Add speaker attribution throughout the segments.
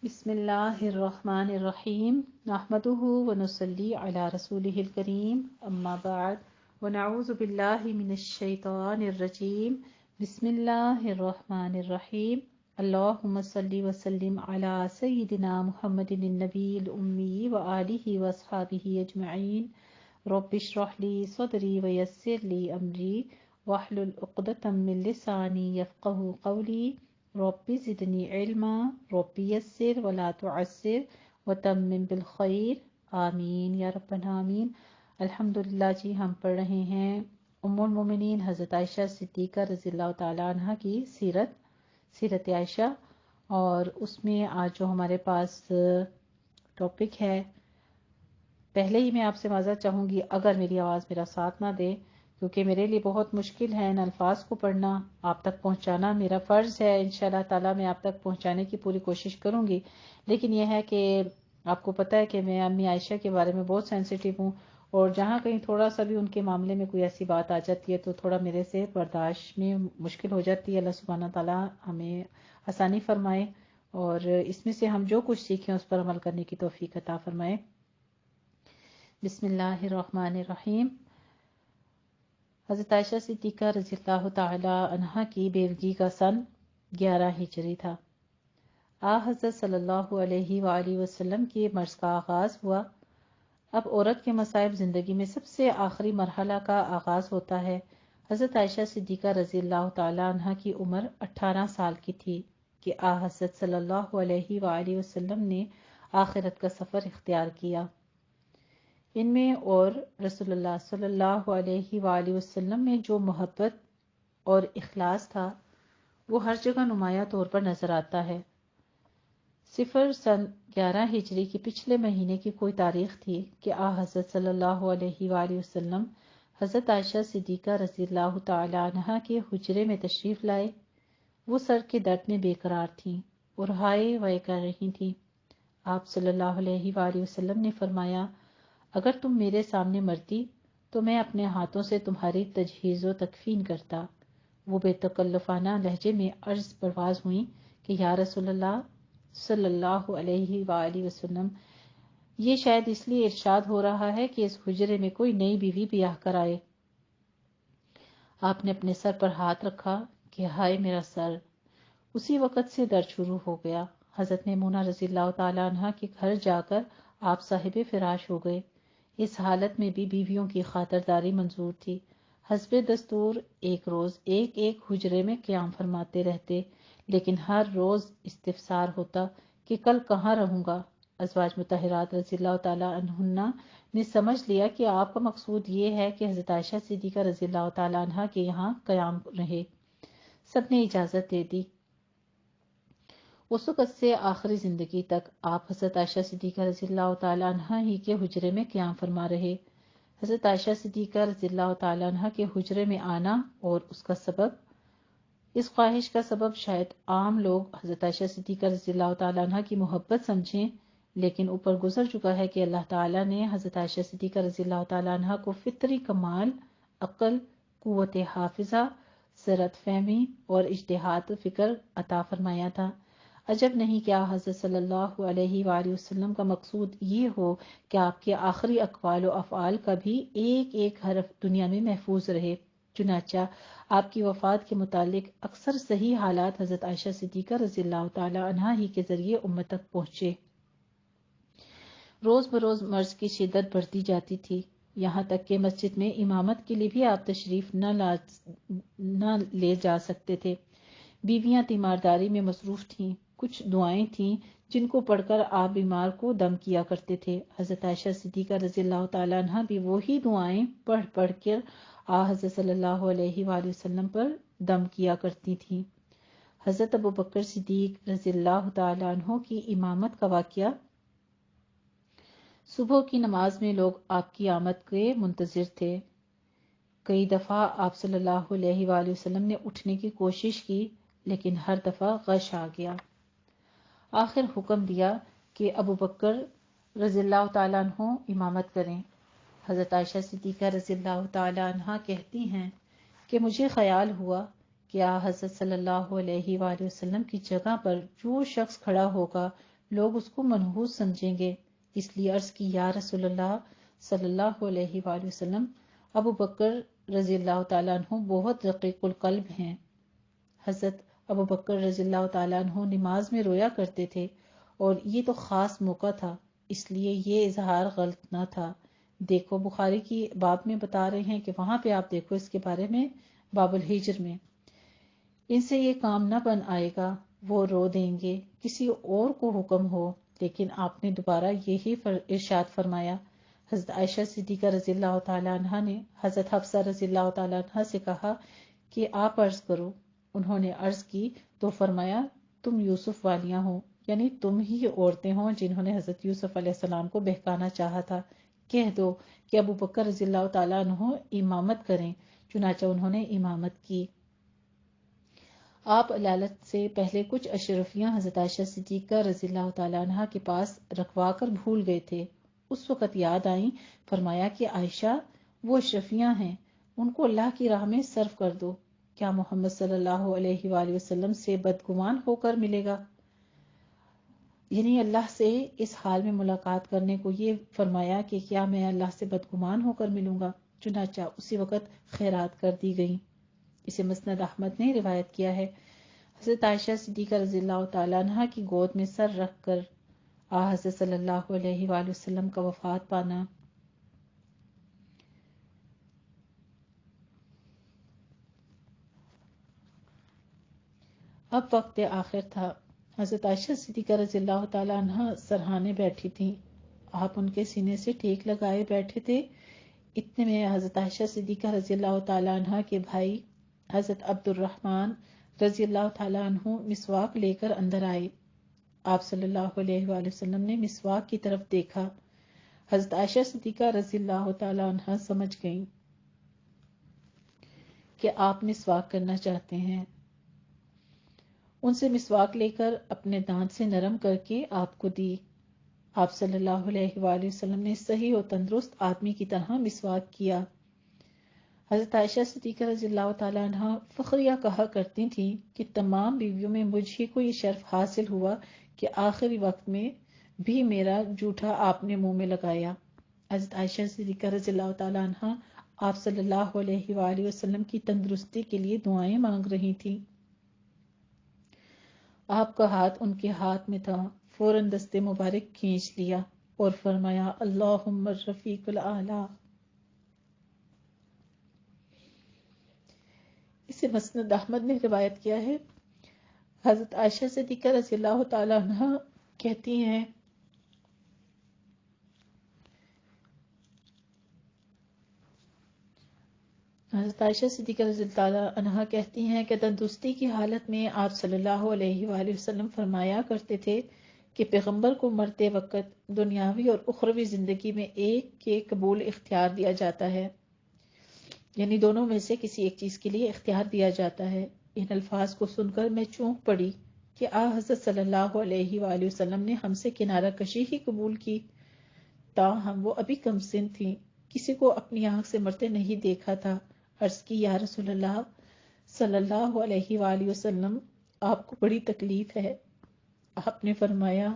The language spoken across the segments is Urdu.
Speaker 1: بسم اللہ الرحمن الرحیم نحمده ونصلی علی رسولہ الکریم اما بعد ونعوذ باللہ من الشیطان الرجیم بسم اللہ الرحمن الرحیم اللہم صلی وسلم علی سیدنا محمد النبی الامی وآلہ واصحابہ اجمعین رب اشرح لی صدری ویسر لی امری واحلل عقدۃ من لسانی یفقہوا قولی رب زدنی علما رب یسر ولا تعسر وتمم بالخیر آمین یا رب العالمین۔ الحمدللہ جی، ہم پڑھ رہے ہیں ام المومنین حضرت عائشہ صدیقہ رضی اللہ تعالیٰ عنہ کی سیرت عائشہ، اور اس میں آج جو ہمارے پاس ٹاپک ہے، پہلے ہی میں آپ سے معذرت چاہوں گی اگر میری آواز میرا ساتھ نہ دے، کیونکہ میرے لیے بہت مشکل ہے ان الفاظ کو پڑھنا، آپ تک پہنچانا میرا فرض ہے۔ انشاءاللہ تعالیٰ میں آپ تک پہنچانے کی پوری کوشش کروں گی، لیکن یہ ہے کہ آپ کو پتہ ہے کہ میں امی عائشہ کے بارے میں بہت سینسیٹیو ہوں، اور جہاں کہیں تھوڑا سا بھی ان کے معاملے میں کوئی ایسی بات آ جاتی ہے تو تھوڑا میرے سے برداشت میں مشکل ہو جاتی ہے۔ اللہ سبحانہ تعالیٰ ہمیں آسانی فرمائے اور اس میں سے ہم جو کچھ سیکھیں اس پر عمل کرنے کی توفیق عطا فرمائے۔ بسم اللہ الرحمن الرحیم۔ حضرت عائشہ صدیقہ رضی اللہ تعالی عنہا کی بیوگی کا سن 11 ہجری تھا۔ حضرت صلی اللہ علیہ وآلہ وسلم کے مرض کا آغاز ہوا۔ اب عورت کے مصائب زندگی میں سب سے آخری مرحلہ کا آغاز ہوتا ہے۔ حضرت عائشہ صدیقہ رضی اللہ تعالی عنہا کی عمر 18 سال کی تھی کہ حضرت صلی اللہ علیہ وآلہ وسلم نے آخرت کا سفر اختیار کیا۔ ان میں اور رسول اللہ صلی اللہ علیہ وآلہ وسلم میں جو محبت اور اخلاص تھا وہ ہر جگہ نمایاں طور پر نظر آتا ہے۔ صفر سن 11 ہجری کے پچھلے مہینے کی کوئی تاریخ تھی کہ حضرت صلی اللہ علیہ وآلہ وسلم حضرت عائشہ صدیقہ رضی اللہ تعالی عنہا کے حجرے میں تشریف لائے۔ وہ سر کے درد میں بے قرار تھیں اور ہائے وائے کر رہی تھیں۔ آپ صلی اللہ علیہ وآلہ وسلم نے فرمایا، اگر تم میرے سامنے مرتی تو میں اپنے ہاتھوں سے تمہاری تجہیز و تکفین کرتا۔ وہ بے تکلفانہ لہجے میں عرض پرواز ہوئیں کہ یا رسول اللہ صلی اللہ علیہ وآلہ وسلم، یہ شاید اس لیے ارشاد ہو رہا ہے کہ اس حجرے میں کوئی نئی بیوی بیاہ کر آئے۔ آپ نے اپنے سر پر ہاتھ رکھا کہ ہائے میرا سر۔ اسی وقت سے درد شروع ہو گیا۔ حضرت میمونہ رضی اللہ تعالیٰ عنہ کے گھر جا کر آپ صاحب فراش ہو گئے۔ اس حالت میں بھی بیویوں کی خاطرداری منظور تھی۔ حسب دستور ایک روز ایک حجرے میں قیام فرماتے رہتے، لیکن ہر روز استفسار ہوتا کہ کل کہاں رہوں گا۔ ازواج مطہرات رضی اللہ تعالیٰ عنہن نے سمجھ لیا کہ آپ کا مقصود یہ ہے کہ حضرت عائشہ صدیقہ رضی اللہ تعالیٰ عنہ کے یہاں قیام رہے۔ سب نے اجازت دے دی۔ اس وقت سے آخری زندگی تک آپ حضرت عائشہ صدیقہ رضی اللہ تعالیٰ عنہ ہی کے حجرے میں قیام فرما رہے۔ حضرت عائشہ صدیقہ رضی اللہ تعالیٰ عنہ کے حجرے میں آنا اور اس خواہش کا سبب شاید عام لوگ حضرت عائشہ صدیقہ رضی اللہ تعالیٰ عنہ کی محبت سمجھیں، لیکن اوپر گزر چکا ہے کہ اللہ تعالیٰ نے حضرت عائشہ صدیقہ رضی اللہ تعالیٰ عنہ کو فطری کمال، عقل، قوت حافظہ، سرت فہمی اور اجتہاد فکر عطا فرمایا تھا۔ عجب نہیں کہ حضرت صلی اللہ علیہ وآلہ وسلم کا مقصود یہ ہو کہ آپ کے آخری اقوال و افعال کا بھی ایک حرف دنیا میں محفوظ رہے۔ چنانچہ آپ کی وفات کے متعلق اکثر صحیح حالات حضرت عائشہ صدیقہ رضی اللہ تعالی عنہا ہی کے ذریعے امت تک پہنچے۔ روز بروز مرض کی شدت بڑھتی جاتی تھی، یہاں تک کہ مسجد میں امامت کے لیے بھی آپ تشریف نہ لے جا سکتے تھے۔ بیویاں تیمارداری میں مصروف تھیں۔ کچھ دعائیں تھیں جن کو پڑھ کر آپ بیمار کو دم کیا کرتے تھے۔ حضرت عائشہ صدیقہ رضی اللہ تعالیٰ عنہ بھی وہی دعائیں پڑھ کر حضرت صلی اللہ علیہ وآلہ وسلم پر دم کیا کرتی تھیں۔ حضرت ابوبکر صدیق رضی اللہ تعالیٰ عنہ کی امامت کا واقعہ، صبح کی نماز میں لوگ آپ کی آمد کے منتظر تھے۔ کئی دفعہ آپ صلی اللہ علیہ وآلہ وسلم نے اٹھنے کی کوشش کی، لیکن ہر دفعہ غش آ گیا۔ آخر حکم دیا کہ ابوبکر رضی اللہ تعالیٰ عنہ امامت کریں۔ حضرت عائشہ صدیقہ رضی اللہ تعالیٰ عنہ کہتی ہیں کہ مجھے خیال ہوا کہ حضرت صلی اللہ علیہ وآلہ وسلم کی جگہ پر جو شخص کھڑا ہوگا لوگ اس کو منحوس سمجھیں گے۔ اس لیے عرض کی یا رسول اللہ صلی اللہ علیہ وآلہ وسلم، ابو بکر رضی اللہ تعالیٰ عنہ بہت رقیق القلب ہیں۔ حضرت ابو بکر رضی اللہ تعالیٰ عنہ نماز میں رویا کرتے تھے، اور یہ تو خاص موقع تھا، اس لیے یہ اظہار غلط نہ تھا۔ دیکھو بخاری کی باب میں بتا رہے ہیں کہ وہاں پہ آپ دیکھو اس کے بارے میں، باب الہجر میں، ان سے یہ کام نہ بن آئے گا، وہ رو دیں گے، کسی اور کو حکم ہو۔ لیکن آپ نے دوبارہ یہی ارشاد فرمایا۔ حضرت عائشہ صدیقہ رضی اللہ تعالیٰ عنہ نے حضرت حفصہ رضی اللہ تعالیٰ عنہ سے کہا کہ آپ عرض کرو۔ انہوں نے عرض کی تو فرمایا تم یوسف والیاں ہو، یعنی تم ہی عورتیں ہوں جنہوں نے حضرت یوسف علیہ السلام کو بہکانا چاہا تھا، کہہ دو کہ ابو بکر رضی اللہ تعالیٰ عنہ امامت کریں۔ چنانچہ انہوں نے امامت کی۔ آپ علالت سے پہلے کچھ اشرفیاں حضرت عائشہ صدیقہ رضی اللہ تعالیٰ عنہ کے پاس رکھوا کر بھول گئے تھے۔ اس وقت یاد آئیں، فرمایا کہ عائشہ وہ اشرفیاں ہیں، ان کو اللہ کی راہ میں صرف کر دو۔ کیا محمد صلی اللہ علیہ وآلہ وسلم سے بدگمان ہو کر ملے گا؟ یعنی اللہ سے اس حال میں ملاقات کرنے کو یہ فرمایا کہ کیا میں اللہ سے بدگمان ہو کر ملوں گا؟ چنانچہ اسی وقت خیرات کر دی گئی۔ اسے مسند احمد نے روایت کیا ہے۔ حضرت عائشہ صدیقہ رضی اللہ تعالیٰ عنہ کی گود میں سر رکھ کر حضرت صلی اللہ علیہ وآلہ وسلم کا وفات پانا۔ اب وقت آخر تھا۔ حضرت عائشہ صدیقہ رضی اللہ تعالیٰ عنہ سرہانے بیٹھی تھیں، آپ ان کے سینے سے ٹیک لگائے بیٹھے تھے۔ اتنے میں حضرت عائشہ صدیقہ رضی اللہ تعالیٰ عنہ کے بھائی حضرت عبد الرحمن رضی اللہ تعالیٰ عنہ مسواک لے کر اندر آئے۔ آپ صلی اللہ علیہ وآلہ وسلم نے مسواک کی طرف دیکھا۔ حضرت عائشہ صدیقہ رضی اللہ تعالیٰ عنہ سمجھ گئیں کہ آپ مسواک کرنا چاہتے ہیں۔ ان سے مسواک لے کر اپنے دانت سے نرم کر کے آپ کو دی۔ آپ صلی اللہ علیہ وآلہ وسلم نے صحیح و تندرست آدمی کی طرح مسواک کیا۔ حضرت عائشہ صدیقہ رضی اللہ تعالیٰ عنہ فخریہ کہا کرتی تھیں کہ تمام بیویوں میں مجھ ہی کو یہ شرف حاصل ہوا کہ آخری وقت میں بھی میرا جوٹا آپ نے منہ میں لگایا۔ حضرت عائشہ صدیقہ رضی اللہ تعالیٰ عنہ آپ صلی اللہ علیہ وآلہ وسلم کی تندرستی کے لیے دعائیں مانگ رہی تھیں۔ آپ کا ہاتھ ان کے ہاتھ میں تھا، فوراً دستے مبارک کھینچ لیا اور فرمایا اللہم الرفیق الاعلی۔ اسے مسند احمد نے روایت کیا ہے۔ حضرت عائشہ صدیقہ رضی اللہ تعالیٰ عنہ کہتی ہیں حضرت عائشہ صدیقہ رضی اللہ عنہ کہتی ہیں کہ تندرستی کی حالت میں آپ صلی اللہ علیہ وآلہ وسلم فرمایا کرتے تھے کہ پیغمبر کو مرتے وقت دنیاوی اور اخروی زندگی میں ایک کے قبول اختیار دیا جاتا ہے، یعنی دونوں میں سے کسی ایک چیز کے لیے اختیار دیا جاتا ہے۔ ان الفاظ کو سن کر میں چونک پڑی کہ حضرت صلی اللہ علیہ وآلہ وسلم نے ہم سے کنارہ کشی ہی قبول کی، تاہم وہ ابھی کم سن تھی، کسی کو اپنی آنکھ سے مرتے نہیں دیکھا تھا۔ عرض کی یا رسول اللہ صلی اللہ علیہ وآلہ وسلم، آپ کو بڑی تکلیف ہے۔ آپ نے فرمایا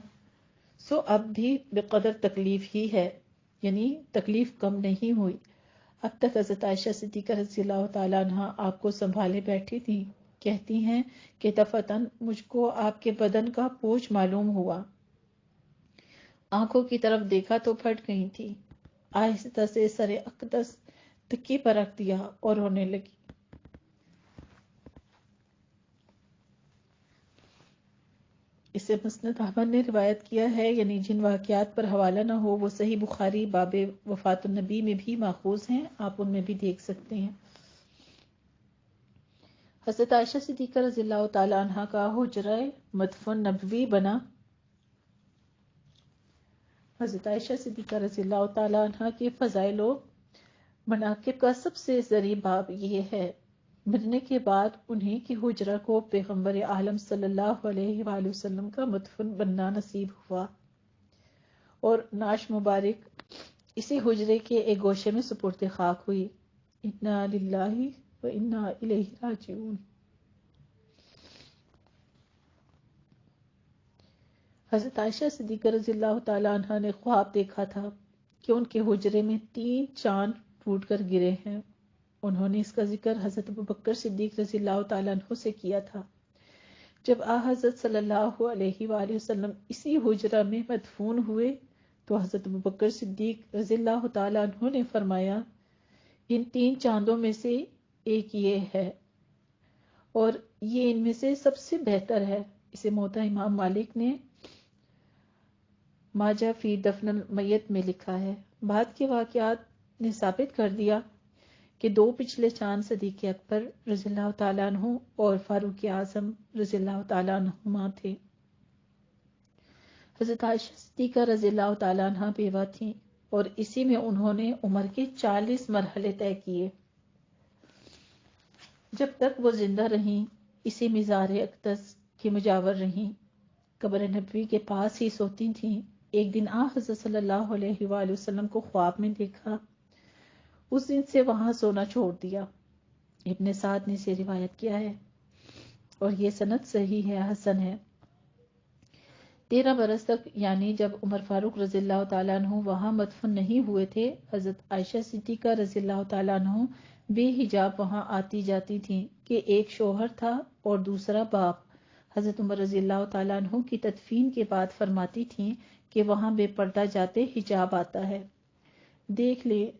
Speaker 1: سو اب بھی بقدر تکلیف ہی ہے، یعنی تکلیف کم نہیں ہوئی۔ اب تک حضرت عائشہ صدیقہ رضی اللہ تعالیٰ عنہ آپ کو سنبھالے بیٹھی تھی۔ کہتی ہیں کہ دفعتاً مجھ کو آپ کے بدن کا پوچھ معلوم ہوا، آنکھوں کی طرف دیکھا تو پھٹ گئی تھی، آہستہ سے سر اقدس تکیے پر رکھ دیا اور رونے لگی۔ اسے مسند احمد نے روایت کیا ہے، یعنی جن واقعات پر حوالہ نہ ہو وہ صحیح بخاری باب وفات النبی میں بھی ماخوذ ہیں، آپ ان میں بھی دیکھ سکتے ہیں۔ حضرت عائشہ صدیقہ رضی اللہ تعالیٰ عنہ کا حجرہ مدفن نبوی بنا۔ حضرت عائشہ صدیقہ رضی اللہ تعالیٰ عنہ کے فضائل و مناقب کا سب سے ذریع باب یہ ہے، مرنے کے بعد انہیں کی حجرہ کو پیغمبر عالم صلی اللہ علیہ وآلہ وسلم کا مدفن بننا نصیب ہوا، اور نعش مبارک اسی حجرے کے ایک گوشے میں سپرد خاک ہوئی۔ انا للہ و انا الیہ راجعون۔ حضرت عائشہ صدیقہ رضی اللہ تعالیٰ عنہ نے خواب دیکھا تھا کہ ان کے حجرے میں 3 چاند ٹوٹ کر گرے ہیں۔ انہوں نے اس کا ذکر حضرت ابوبکر صدیق رضی اللہ تعالیٰ عنہ سے کیا تھا۔ جب حضرت صلی اللہ علیہ وآلہ وسلم اسی حجرہ میں مدفون ہوئے تو حضرت ابوبکر صدیق رضی اللہ تعالیٰ عنہ نے فرمایا ان 3 چاندوں میں سے ایک یہ ہے اور یہ ان میں سے سب سے بہتر ہے۔ اسے موطا امام مالک نے ماجہ فی دفن المیت میں لکھا ہے۔ بعد کے واقعات نے ثابت کر دیا کہ 2 پچھلے چاند صدیق اکبر رضی اللہ تعالیٰ عنہ اور فاروق اعظم رضی اللہ تعالیٰ عنہما تھے۔ حضرت عائشہ صدیقہ رضی اللہ تعالیٰ عنہ بیوہ تھیں اور اسی میں انہوں نے عمر کے 40 مرحلے طے کیے۔ جب تک وہ زندہ رہیں اسی مزار اقدس کی مجاور رہیں، قبر نبوی کے پاس ہی سوتی تھیں۔ ایک دن حضرت صلی اللہ علیہ وآلہ وسلم کو خواب میں دیکھا، اس دن سے وہاں سونا چھوڑ دیا۔ ابن سعد نے اسے روایت کیا ہے اور یہ سند صحیح ہے، حسن ہے۔ 13 برس تک یعنی جب عمر فاروق رضی اللہ تعالیٰ عنہ وہاں مدفن نہیں ہوئے تھے، حضرت عائشہ صدیقہ رضی اللہ تعالیٰ عنہ بے حجاب وہاں آتی جاتی تھیں کہ ایک شوہر تھا اور دوسرا باپ۔ حضرت عمر رضی اللہ تعالیٰ عنہ کی تدفین کے بعد فرماتی تھیں کہ وہاں بے پردہ جاتے حجاب آتا ہے۔ دیکھ لے،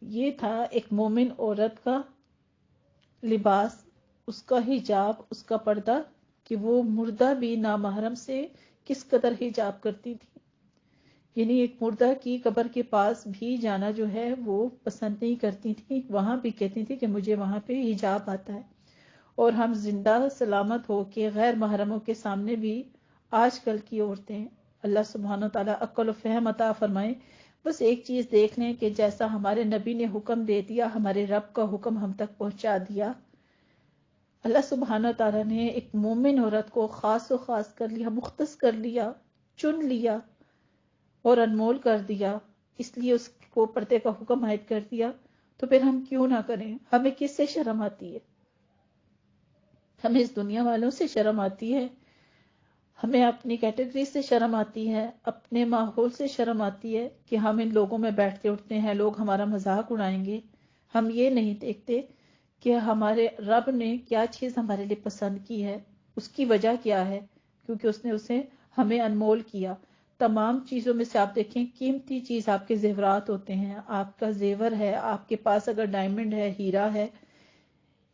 Speaker 1: یہ تھا ایک مومن عورت کا لباس، اس کا حجاب، اس کا پردہ، کہ وہ مردہ بھی نامحرم سے کس قدر حجاب کرتی تھی۔ یعنی ایک مردہ کی قبر کے پاس بھی جانا جو ہے وہ پسند نہیں کرتی تھی، وہاں بھی کہتی تھی کہ مجھے وہاں پہ حجاب آتا ہے۔ اور ہم زندہ سلامت ہو کے غیر محرموں کے سامنے بھی آج کل کی عورتیں، اللہ سبحانہ وتعالیٰ عقل و فہم عطا فرمائے، بس ایک چیز دیکھ لیں کہ جیسا ہمارے نبی نے حکم دے دیا، ہمارے رب کا حکم ہم تک پہنچا دیا، اللہ سبحانہ تعالیٰ نے ایک مومن عورت کو خاص و خاص کر لیا، مختص کر لیا، چن لیا اور انمول کر دیا، اس لیے اس کو پردے کا حکم عائد کر دیا۔ تو پھر ہم کیوں نہ کریں؟ ہمیں کس سے شرم آتی ہے؟ ہمیں اس دنیا والوں سے شرم آتی ہے، ہمیں اپنی کیٹیگری سے شرم آتی ہے، اپنے ماحول سے شرم آتی ہے کہ ہم ان لوگوں میں بیٹھتے اٹھتے ہیں، لوگ ہمارا مذاق اڑائیں گے۔ ہم یہ نہیں دیکھتے کہ ہمارے رب نے کیا چیز ہمارے لیے پسند کی ہے، اس کی وجہ کیا ہے، کیونکہ اس نے اسے ہمیں انمول کیا۔ تمام چیزوں میں سے آپ دیکھیں، قیمتی چیز آپ کے زیورات ہوتے ہیں، آپ کا زیور ہے، آپ کے پاس اگر ڈائمنڈ ہے، ہیرا ہے،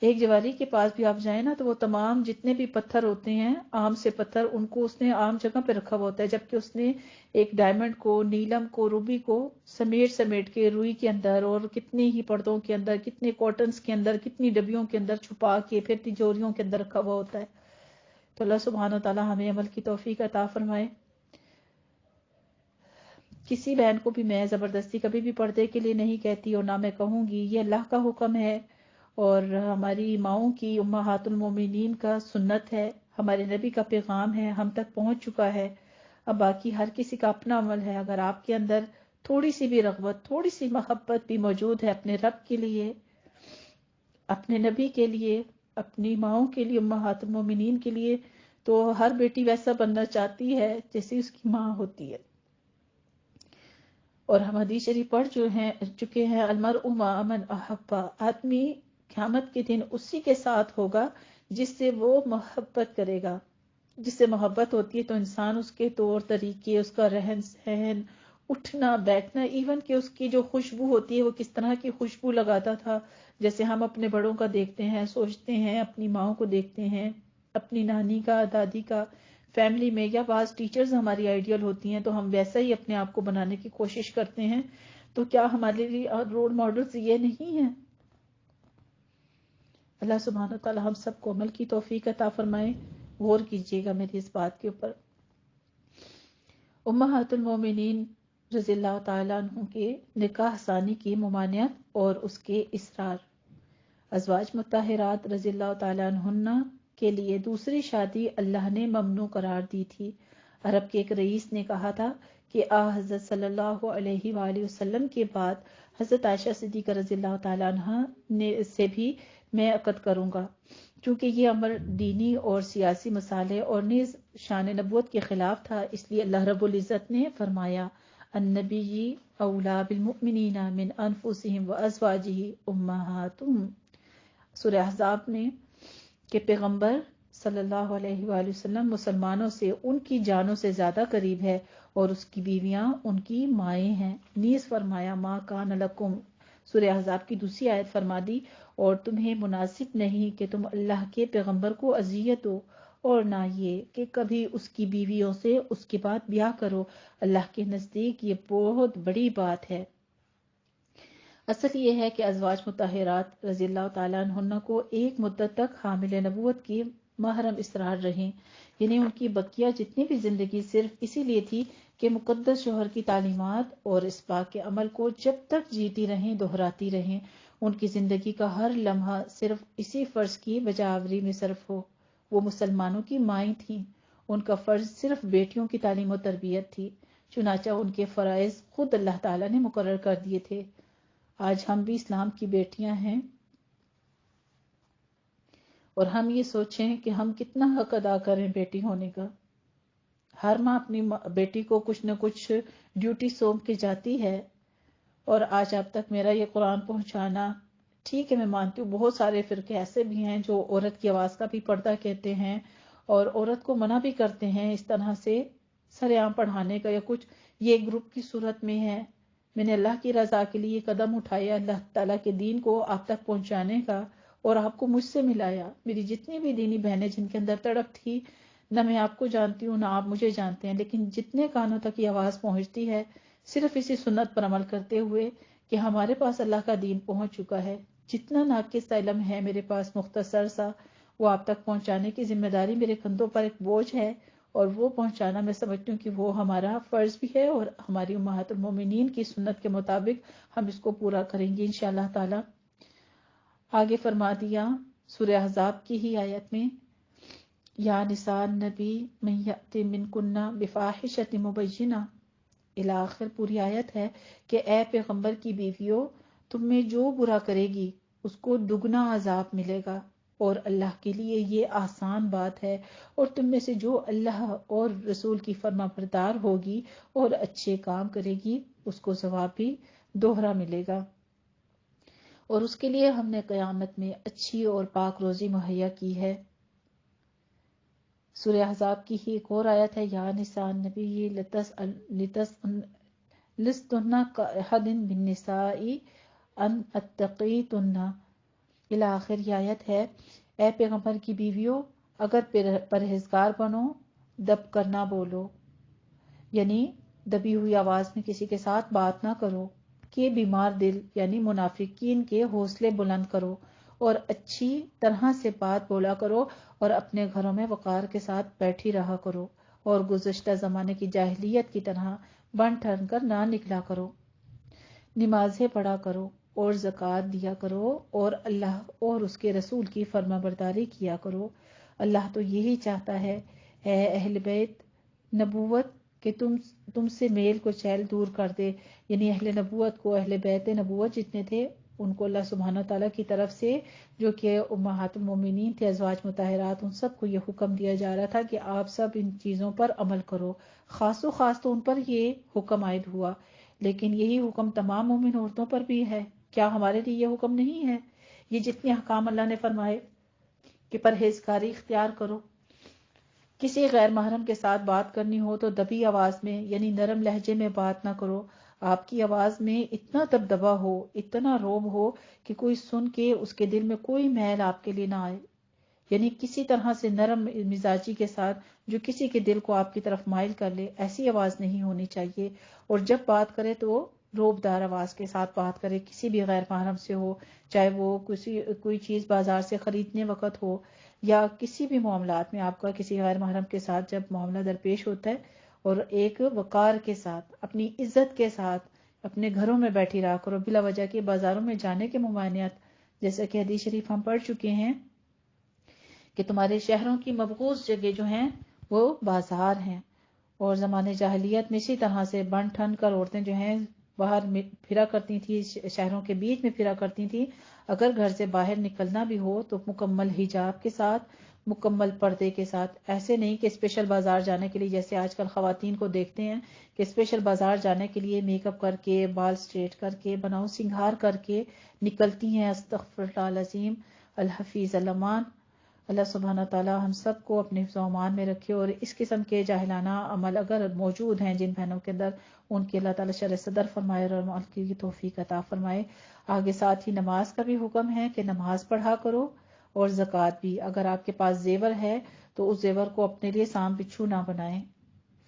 Speaker 1: ایک جوالی کے پاس بھی آپ جائیں نا تو وہ تمام جتنے بھی پتھر ہوتے ہیں، عام سے پتھر، ان کو اس نے عام جگہ پہ رکھا ہوا ہوتا ہے، جبکہ اس نے ایک ڈائمنڈ کو، نیلم کو، روبی کو سمیٹ کے روئی کے اندر اور کتنی ہی پردوں کے اندر، کتنے کاٹنز کے اندر، کتنی ڈبیوں کے اندر چھپا کے پھر تجوریوں کے اندر رکھا ہوا ہوتا ہے۔ تو اللہ سبحانہ وتعالی ہمیں عمل کی توفیق عطا فرمائے۔ کسی بہن کو بھی میں زبردستی کبھی بھی پردے کے لیے نہیں کہتی اور نہ میں کہوں گی، یہ اللہ کا حکم ہے اور ہماری ماؤں کی، امہات المومنین کا سنت ہے، ہمارے نبی کا پیغام ہے، ہم تک پہنچ چکا ہے۔ اب باقی ہر کسی کا اپنا عمل ہے۔ اگر آپ کے اندر تھوڑی سی بھی رغبت، تھوڑی سی محبت بھی موجود ہے اپنے رب کے لیے، اپنے نبی کے لیے، اپنی ماؤں کے لیے، امہات المومنین کے لیے، تو ہر بیٹی ویسا بننا چاہتی ہے جیسے اس کی ماں ہوتی ہے۔ اور ہم حدیث شریف پڑھ چکے ہیں، المرء مع من احب، آدمی قیامت کے دن اسی کے ساتھ ہوگا جس سے وہ محبت کرے گا۔ جس سے محبت ہوتی ہے تو انسان اس کے طور طریقے، اس کا رہن سہن، اٹھنا بیٹھنا، ایون کہ اس کی جو خوشبو ہوتی ہے وہ کس طرح کی خوشبو لگاتا تھا، جیسے ہم اپنے بڑوں کا دیکھتے ہیں، سوچتے ہیں، اپنی ماں کو دیکھتے ہیں، اپنی نانی کا، دادی کا، فیملی میں، یا بعض ٹیچرز ہماری آئیڈیل ہوتی ہیں تو ہم ویسا ہی اپنے آپ کو بنانے کی کوشش کرتے ہیں۔ تو کیا ہمارے لیے رول ماڈلز یہ نہیں ہیں؟ اللہ سبحانہ وتعالی ہم سب کو عمل کی توفیق عطا فرمائے۔ غور کیجیے گا میری اس بات کے اوپر۔ امہات المومنین رضی اللہ تعالیٰ عنہ کے نکاح ثانی کی ممانعت اور اس کے اصرار۔ ازواج مطہرات رضی اللہ تعالیٰ عنہن کے لیے دوسری شادی اللہ نے ممنوع قرار دی تھی۔ عرب کے ایک رئیس نے کہا تھا کہ حضرت صلی اللہ علیہ وآلہ وسلم کے بعد حضرت عائشہ صدیقہ رضی اللہ تعالیٰ عنہ سے بھی میں عقد کروں گا، چونکہ یہ امر دینی اور سیاسی مسائل اور نیز شان نبوت کے خلاف تھا، اس لیے اللہ رب العزت نے فرمایا النبی اولا بالمؤمنین من انفسہم وازواجہ امہاتہم، سورہ احزاب میں، کہ پیغمبر صلی اللہ علیہ وآلہ وسلم مسلمانوں سے ان کی جانوں سے زیادہ قریب ہے اور اس کی بیویاں ان کی مائیں ہیں۔ نیز فرمایا ما کان لکم، سورہ احزاب کی دوسری آیت فرما دی، اور تمہیں مناسب نہیں کہ تم اللہ کے پیغمبر کو اذیت دو، اور نہ یہ کہ کبھی اس کی بیویوں سے اس کے بعد بیاہ کرو، اللہ کے نزدیک یہ بہت بڑی بات ہے۔ اصل یہ ہے کہ ازواج مطہرات رضی اللہ تعالیٰ عنہن کو ایک مدت تک حامل نبوت کی محرم اسرار رہیں، یعنی ان کی بقیہ جتنی بھی زندگی صرف اسی لیے تھی کہ مقدس شوہر کی تعلیمات اور اس پاک کے عمل کو جب تک جیتی رہیں دہراتی رہیں، ان کی زندگی کا ہر لمحہ صرف اسی فرض کی بجاوری میں صرف ہو۔ وہ مسلمانوں کی مائیں تھیں، ان کا فرض صرف بیٹیوں کی تعلیم و تربیت تھی، چنانچہ ان کے فرائض خود اللہ تعالیٰ نے مقرر کر دیے تھے۔ آج ہم بھی اسلام کی بیٹیاں ہیں اور ہم یہ سوچیں کہ ہم کتنا حق ادا کریں بیٹی ہونے کا۔ ہر ماں اپنی بیٹی کو کچھ نہ کچھ ڈیوٹی سونپ کے جاتی ہے، اور آج اب تک میرا یہ قرآن پہنچانا، ٹھیک ہے میں مانتی ہوں بہت سارے فرقے ایسے بھی ہیں جو عورت کی آواز کا بھی پردہ کہتے ہیں اور عورت کو منع بھی کرتے ہیں اس طرح سے سر عام پڑھانے کا یا کچھ، یہ گروپ کی صورت میں ہے۔ میں نے اللہ کی رضا کے لیے قدم اٹھایا اللہ تعالیٰ کے دین کو آپ تک پہنچانے کا، اور آپ کو مجھ سے ملایا۔ میری جتنی بھی دینی بہنیں جن کے اندر تڑپ تھی، نہ میں آپ کو جانتی ہوں نہ آپ مجھے جانتے ہیں، لیکن جتنے کانوں تک یہ آواز پہنچتی ہے صرف اسی سنت پر عمل کرتے ہوئے کہ ہمارے پاس اللہ کا دین پہنچ چکا ہے، جتنا ناقص علم ہے میرے پاس مختصر سا، وہ آپ تک پہنچانے کی ذمہ داری میرے کندھوں پر ایک بوجھ ہے، اور وہ پہنچانا میں سمجھتی ہوں کہ وہ ہمارا فرض بھی ہے، اور ہماری امہات المومنین کی سنت کے مطابق ہم اس کو پورا کریں گے انشاءاللہ تعالی۔ آگے فرما دیا سورہ احزاب کی ہی آیت میں، یا نساء النبی من یأتی منکن بفاحشۃ مبینہ، الی آخر پوری آیت ہے کہ اے پیغمبر کی بیویوں، تم میں جو برا کرے گی اس کو دگنا عذاب ملے گا، اور اللہ کے لیے یہ آسان بات ہے، اور تم میں سے جو اللہ اور رسول کی فرما بردار ہوگی اور اچھے کام کرے گی اس کو ثواب بھی دوہرا ملے گا، اور اس کے لیے ہم نے قیامت میں اچھی اور پاک روزی مہیا کی ہے۔ سورہ احزاب کی ہی ایک اور آیت ہے، یا نساء النبی لستن کاحد من نساء ان اتقیتن، الی آخر یہ آیت ہے، اے پیغمبر کی بیویوں اگر پرہیزگار بنو، دب کر نہ بولو، یعنی دبی ہوئی آواز میں کسی کے ساتھ بات نہ کرو، کہ بیمار دل یعنی منافقین کے حوصلے بلند کرو، اور اچھی طرح سے بات بولا کرو، اور اپنے گھروں میں وقار کے ساتھ بیٹھی رہا کرو، اور گزشتہ زمانے کی جاہلیت کی طرح بن ٹھن کر نہ نکلا کرو، نمازیں پڑھا کرو اور زکوٰۃ دیا کرو، اور اللہ اور اس کے رسول کی فرما برداری کیا کرو۔ اللہ تو یہی چاہتا ہے اے اہل بیت نبوت کہ تم سے میل کو چیل دور کر دے، یعنی اہل نبوت کو، اہل بیت نبوت جتنے تھے ان کو اللہ سبحانہ تعالیٰ کی طرف سے، جو کہ امہات المومنین تھے ازواج مطہرات، ان سب کو یہ حکم دیا جا رہا تھا کہ آپ سب ان چیزوں پر عمل کرو۔ خاص و خاص تو ان پر یہ حکم عائد ہوا، لیکن یہی حکم تمام مومن عورتوں پر بھی ہے۔ کیا ہمارے لیے یہ حکم نہیں ہے؟ یہ جتنے احکام اللہ نے فرمائے کہ پرہیزگاری اختیار کرو، کسی غیر محرم کے ساتھ بات کرنی ہو تو دبی آواز میں یعنی نرم لہجے میں بات نہ کرو، آپ کی آواز میں اتنا دبدبا ہو، اتنا روب ہو کہ کوئی سن کے اس کے دل میں کوئی میل آپ کے لیے نہ آئے، یعنی کسی طرح سے نرم مزاجی کے ساتھ جو کسی کے دل کو آپ کی طرف مائل کر لے، ایسی آواز نہیں ہونی چاہیے، اور جب بات کرے تو روب دار آواز کے ساتھ بات کرے، کسی بھی غیر محرم سے ہو، چاہے وہ کوئی چیز بازار سے خریدنے وقت ہو یا کسی بھی معاملات میں آپ کا کسی غیر محرم کے ساتھ جب معاملہ درپیش ہوتا ہے، اور ایک وقار کے ساتھ اپنی عزت کے ساتھ اپنے گھروں میں بیٹھی رہا کرو، بلا وجہ کے بازاروں میں جانے کے ممانعت، جیسا کہ حدیث شریف ہم پڑھ چکے ہیں کہ تمہارے شہروں کی مبغوض جگہ جو ہیں وہ بازار ہیں، اور زمانے جاہلیت میں اسی طرح سے بن ٹھن کر عورتیں جو ہیں باہر پھرا کرتی تھی، شہروں کے بیچ میں پھرا کرتی تھی، اگر گھر سے باہر نکلنا بھی ہو تو مکمل حجاب کے ساتھ، مکمل پردے کے ساتھ. ایسے نہیں کہ اسپیشل بازار جانے کے لیے، جیسے آج کل خواتین کو دیکھتے ہیں کہ اسپیشل بازار جانے کے لیے میک اپ کر کے، بال سٹریٹ کر کے، بناؤ سنگھار کر کے نکلتی ہیں. استغفر اللہ العظیم. الحفیظ الامان. اللہ سبحانہ تعالیٰ ہم سب کو اپنے حفظ و امان میں رکھے، اور اس قسم کے جاہلانہ عمل اگر موجود ہیں جن بہنوں کے اندر، ان کے اللہ تعالیٰ شرح صدر فرمائے اور عمل کی توفیق عطا فرمائے. آگے ساتھ ہی نماز کا بھی حکم ہے کہ نماز پڑھا کرو، اور زکوٰۃ بھی. اگر آپ کے پاس زیور ہے تو اس زیور کو اپنے لیے سام بچھو نہ بنائیں.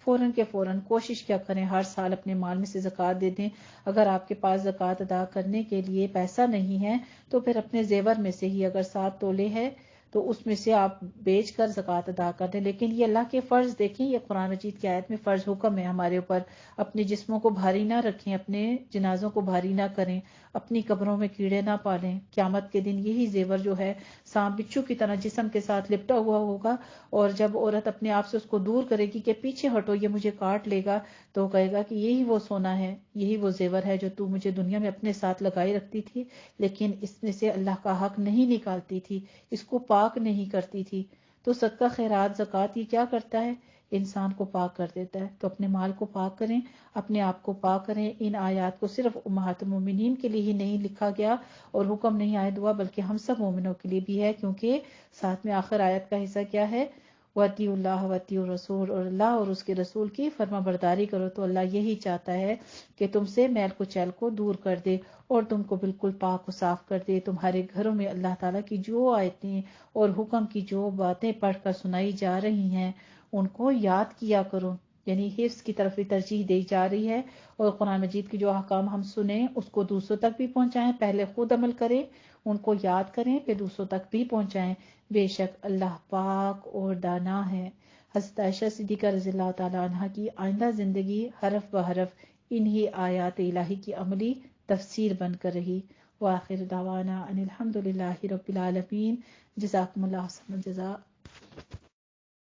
Speaker 1: فوراً کے فوراً کوشش کیا کریں ہر سال اپنے مال میں سے زکوٰۃ دے دیں. اگر آپ کے پاس زکوٰۃ ادا کرنے کے لیے پیسہ نہیں ہے تو پھر اپنے زیور میں سے ہی، اگر 7 تولے ہے تو اس میں سے آپ بیچ کر زکوٰۃ ادا کر دیں. لیکن یہ اللہ کے فرض دیکھیں، یہ قرآن مجید کی آیت میں فرض حکم ہے ہمارے اوپر. اپنے جسموں کو بھاری نہ رکھیں، اپنے جنازوں کو بھاری نہ کریں، اپنی قبروں میں کیڑے نہ پالیں. قیامت کے دن یہی زیور جو ہے سانپ بچھو کی طرح جسم کے ساتھ لپٹا ہوا ہوگا، اور جب عورت اپنے آپ سے اس کو دور کرے گی کہ پیچھے ہٹو یہ مجھے کاٹ لے گا، تو کہے گا کہ یہی وہ سونا ہے، یہی وہ زیور ہے جو تو مجھے دنیا میں اپنے ساتھ لگائی رکھتی تھی، لیکن اس میں سے اللہ کا حق نہیں نکالتی تھی، اس کو پاک نہیں کرتی تھی. تو صدقہ خیرات زکوٰۃ یہ کیا کرتا ہے؟ انسان کو پاک کر دیتا ہے. تو اپنے مال کو پاک کریں، اپنے آپ کو پاک کریں. ان آیات کو صرف امہات المومنین کے لیے ہی نہیں لکھا گیا اور حکم نہیں آئے دعا، بلکہ ہم سب مومنوں کے لیے بھی ہے، کیونکہ ساتھ میں آخر آیت کا حصہ کیا ہے؟ وَأَطِیعُوا اللَّهَ وَأَطِیعُوا الرَّسُولَ، اور اللہ اور اس کے رسول کی فرما برداری کرو. تو اللہ یہی چاہتا ہے کہ تم سے میل کچیل کو دور کر دے اور تم کو بالکل پاک و صاف کر دے. تمہارے گھروں میں اللہ تعالیٰ کی جو آیتیں اور حکم کی جو باتیں پڑھ کر سنائی جا رہی ہیں ان کو یاد کیا کرو. یعنی حفظ کی طرف بھی ترجیح دی جا رہی ہے، اور قرآن مجید کی جو احکام ہم سنیں اس کو دوسروں تک بھی پہنچائیں. پہلے خود عمل کریں، ان کو یاد کریں، پھر دوسروں تک بھی پہنچائیں. بے شک اللہ پاک اور دانا ہے. حضرت عائشہ صدیقہ رضی اللہ تعالیٰ عنہ کی آئندہ زندگی حرف بحرف انہی آیات الہی کی عملی تفسیر بن کر رہی. وآخر دعوانا ان الحمد للہ رب العالمین. جزاکم اللہ حسن الجزاء.